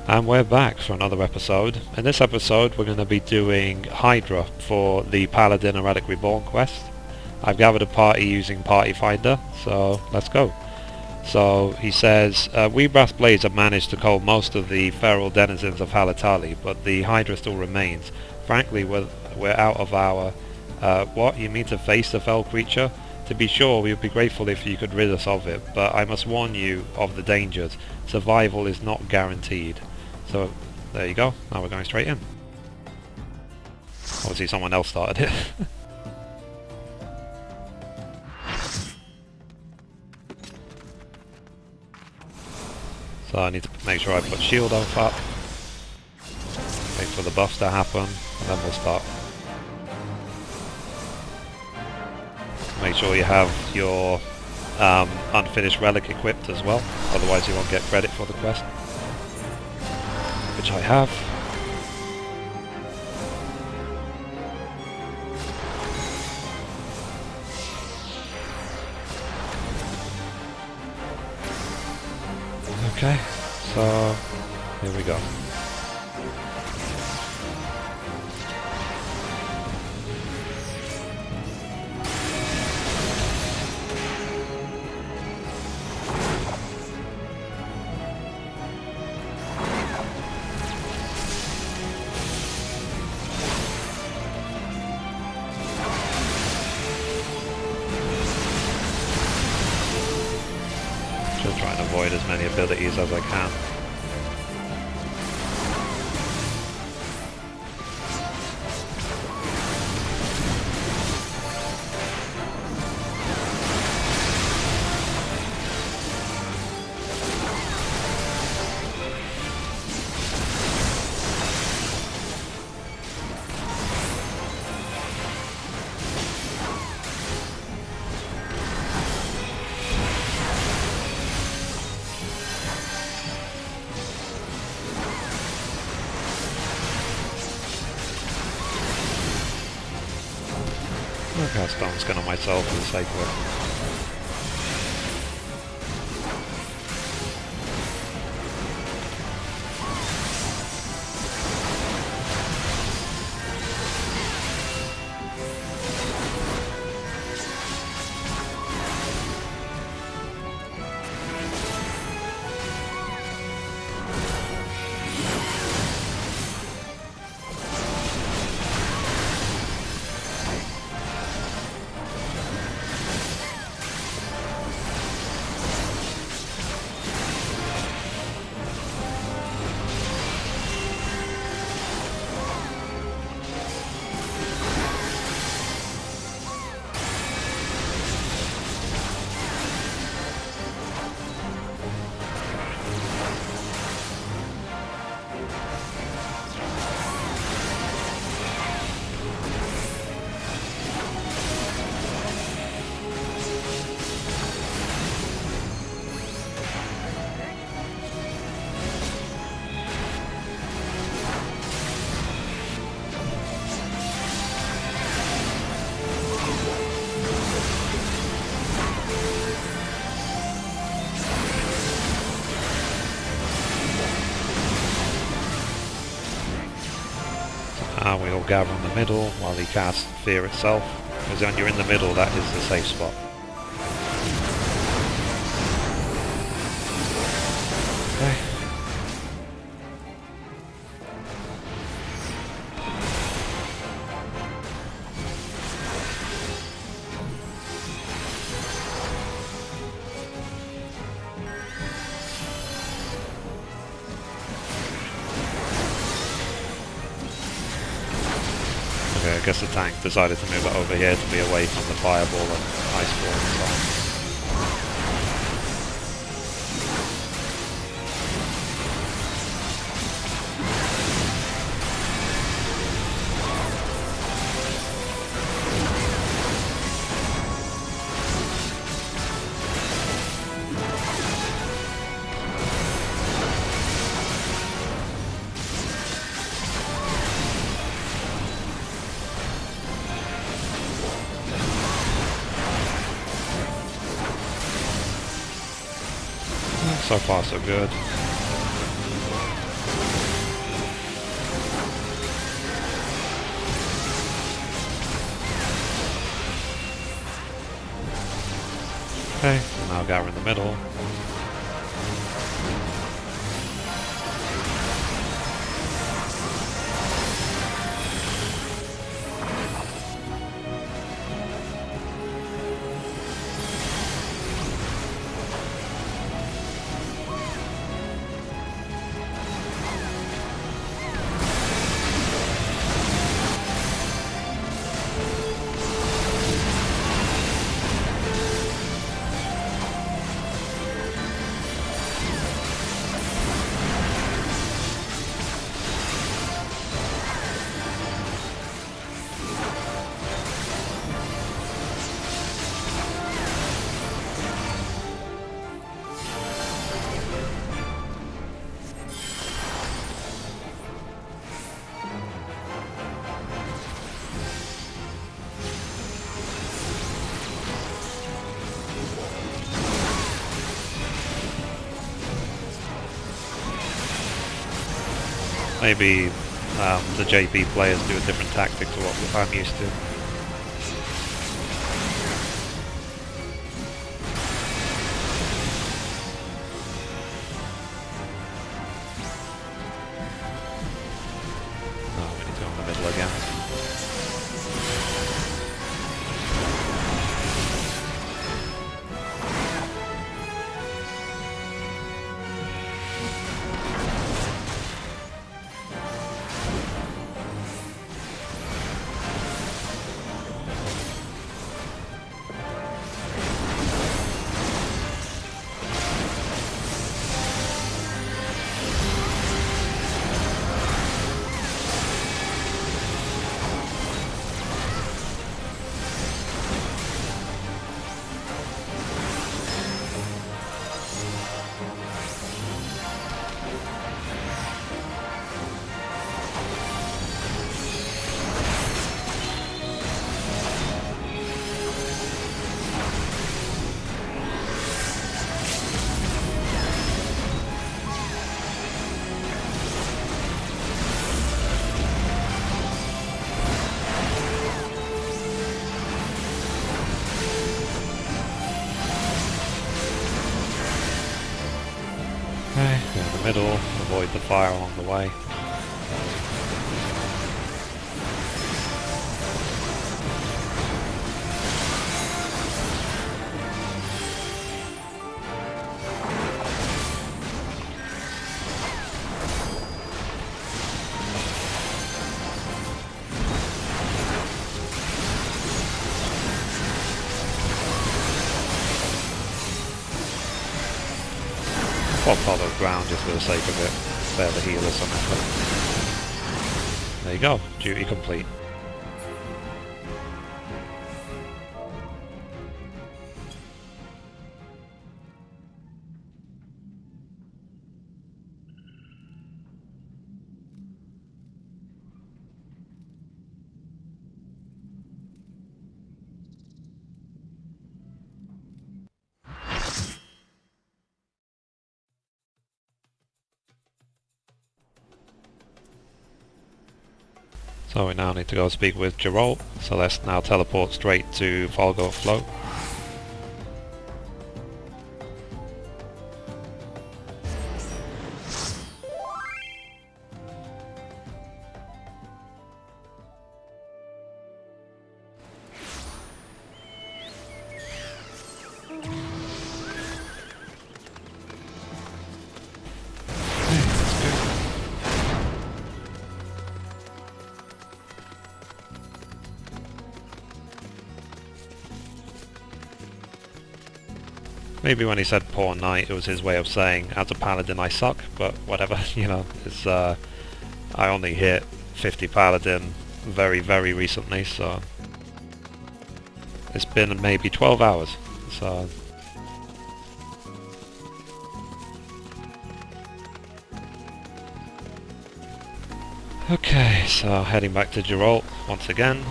And we're back for another episode. In this episode we're going to be doing Hydra for the Paladin Erratic Reborn quest. I've gathered a party using Party Finder, so let's go. So he says, we Brass Blades have managed to cull most of the feral denizens of Halatali, but the Hydra still remains. Frankly, we're out of our... what? You mean to face the fell creature? To be sure, we would be grateful if you could rid us of it, but I must warn you of the dangers. Survival is not guaranteed. So, there you go. Now we're going straight in. Obviously someone else started it. So I need to make sure I put shield off up. Wait for the buffs to happen, and then we'll start. Make sure you have your unfinished relic equipped as well, otherwise you won't get credit for the quest. Which I have. Okay, so here we go. Try and avoid as many abilities as I can. I'll cast Stone Skin on myself for the sake of it. And we all gather in the middle while he casts Fear itself, because when you're in the middle that is the safe spot. Okay. Okay, I guess the tank decided to move it over here to be away from the fireball and ice ball and so on. So far so good. Okay, now gather in the middle. Maybe the JP players do a different tactic to what I'm used to. Oh, we need to go in the middle again. Okay, go in the middle, avoid the fire along the way. Or follow ground just for the sake of it. Spare the healer some effort. There you go, duty complete. So we now need to go speak with Geralt, so let's now teleport straight to Falgo Float. Maybe when he said poor knight, it was his way of saying, as a paladin I suck, but whatever, you know, it's, I only hit 50 paladin very, very recently, so it's been maybe 12 hours, so okay, so heading back to Geralt once again,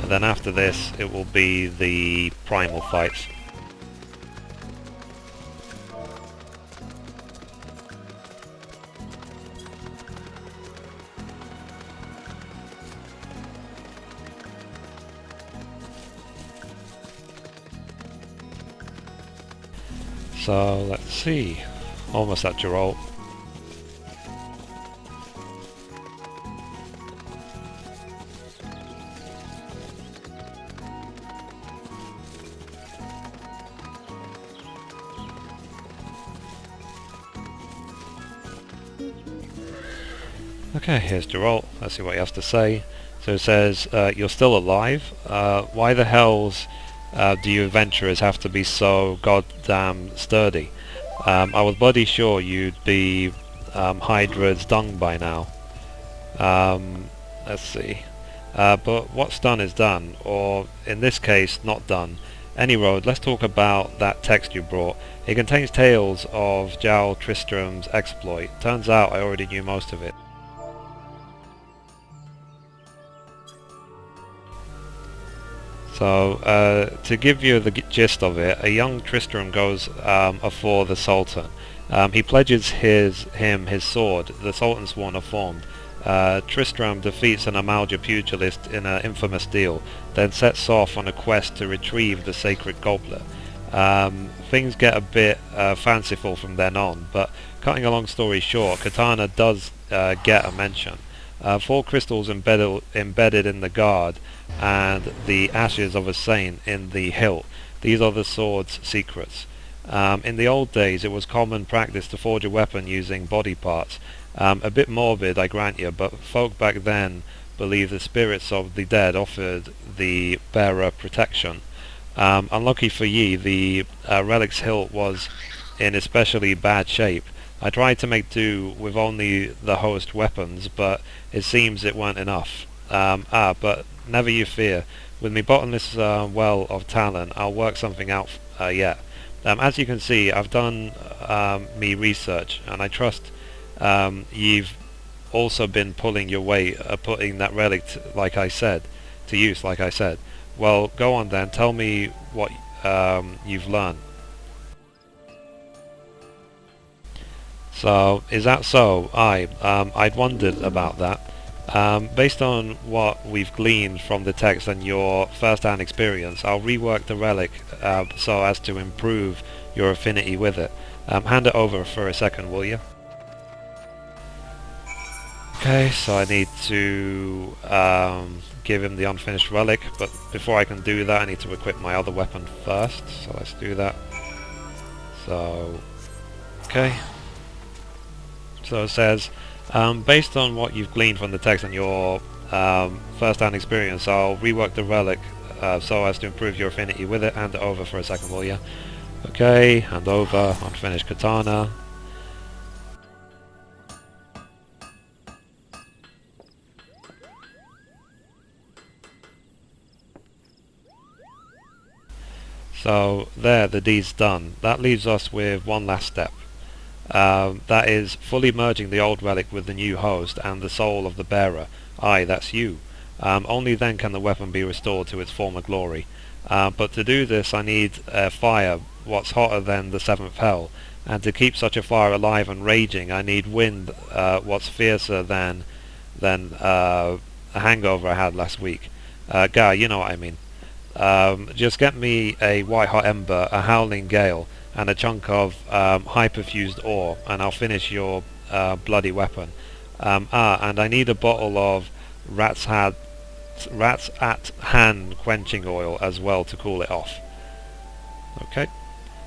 and then after this it will be the primal fights. So let's see. Almost at Geralt. Okay, here's Geralt. Let's see what he has to say. So it says, you're still alive? Why the hells do you adventurers have to be so goddamn sturdy? I was bloody sure you'd be Hydra's dung by now. Let's see. But what's done is done, or in this case, not done. Any road, let's talk about that text you brought. It contains tales of Jarl Tristram's exploit. Turns out I already knew most of it. So, to give you the gist of it, a young Tristram goes afore the Sultan. He pledges him his sword. The Sultan's sworn are formed. Tristram defeats an Amalja pugilist in an infamous deal, then sets off on a quest to retrieve the sacred goblet. Things get a bit fanciful from then on, but cutting a long story short, Katana does get a mention. 4 crystals embedded in the guard, and the ashes of a saint in the hilt. These are the sword's secrets. In the old days it was common practice to forge a weapon using body parts. A bit morbid, I grant you, but folk back then believed the spirits of the dead offered the bearer protection. Unlucky for ye, the relic's hilt was in especially bad shape. I tried to make do with only the host weapons, but it seems it weren't enough. But never you fear. With me bottomless well of talent, I'll work something out yet. As you can see, I've done me research, and I trust you've also been pulling your weight, putting that relic, to use, like I said. Well, go on then, tell me what you've learned. So, is that so? I'd wondered about that. Based on what we've gleaned from the text and your first-hand experience, I'll rework the relic so as to improve your affinity with it. Hand it over for a second, will you? Okay, so I need to give him the unfinished relic, but before I can do that I need to equip my other weapon first, so let's do that. So, okay. So it says, based on what you've gleaned from the text and your first-hand experience, I'll rework the relic so as to improve your affinity with it. Hand it over for a second, will you? Okay, hand over, unfinished katana. So there, the deed's done. That leaves us with one last step. That is fully merging the old relic with the new host and the soul of the bearer. Aye, that's you. Only then can the weapon be restored to its former glory. But to do this I need fire, what's hotter than the 7th hell. And to keep such a fire alive and raging I need wind, what's fiercer than a hangover I had last week. Guy, you know what I mean. Just get me a white hot ember, a howling gale, and a chunk of hyperfused ore, and I'll finish your bloody weapon. And I need a bottle of rat's at hand quenching oil as well to cool it off. Okay,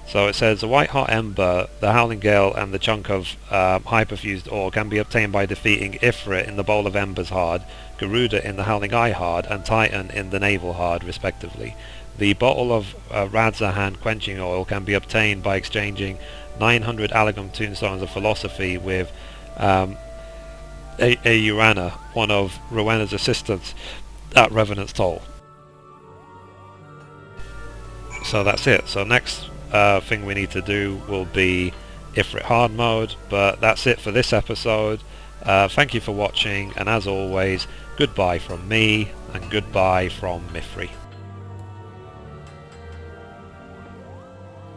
so it says a white hot ember, the howling gale, and the chunk of hyperfused ore can be obtained by defeating Ifrit in the bowl of embers hard, Garuda in the howling eye hard, and Titan in the navel hard, respectively. The bottle of Radzahan quenching oil can be obtained by exchanging 900 Alagum tombstones of philosophy with Urana, one of Rowena's assistants at Revenant's Toll. So that's it. So next thing we need to do will be Ifrit hard mode, but that's it for this episode. Thank you for watching, and as always, goodbye from me, and goodbye from Mithrie.